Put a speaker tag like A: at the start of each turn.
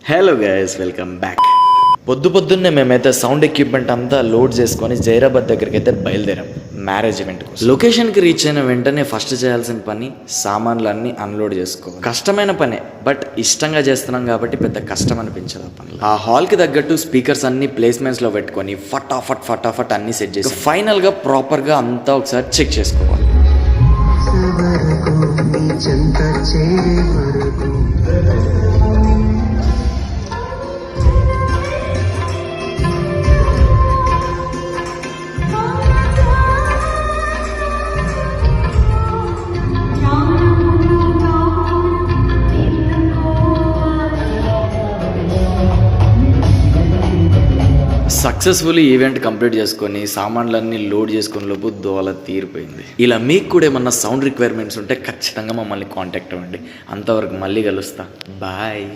A: Hello guys, welcome back. పొద్దున్నే మేమైతే sound equipment అంతా లోడ్ చేసుకొని జైరాబాద్ దగ్గరికి అయితే బయలుదేరాం మ్యారేజ్ ఈవెంట్ కోసం. లొకేషన్కి రీచ్ అయిన వెంటనే ఫస్ట్ చేయాల్సిన పని సామాన్లు అన్నీ అన్లోడ్ చేసుకోవాలి. కష్టమైన పనే, బట్ ఇష్టంగా చేస్తున్నాం కాబట్టి పెద్ద కష్టం అనిపించదు ఆ పని. ఆ హాల్కి తగ్గట్టు స్పీకర్స్ అన్ని ప్లేస్మెంట్స్లో పెట్టుకొని ఫటాఫట్ అన్ని సెట్ చేసి ఫైనల్గా ప్రాపర్గా అంతా ఒకసారి చెక్ చేసుకోవాలి. సక్సెస్ఫుల్లీ ఈవెంట్ కంప్లీట్ చేసుకొని సామాన్లన్నీ లోడ్ చేసుకుని లోపు దోల తీరిపోయింది. ఇలా మీకు కూడా ఏమన్నా సౌండ్ రిక్వైర్మెంట్స్ ఉంటే ఖచ్చితంగా మమ్మల్ని కాంటాక్ట్ అవ్వండి. అంతవరకు మళ్ళీ కలుస్తా. బాయ్.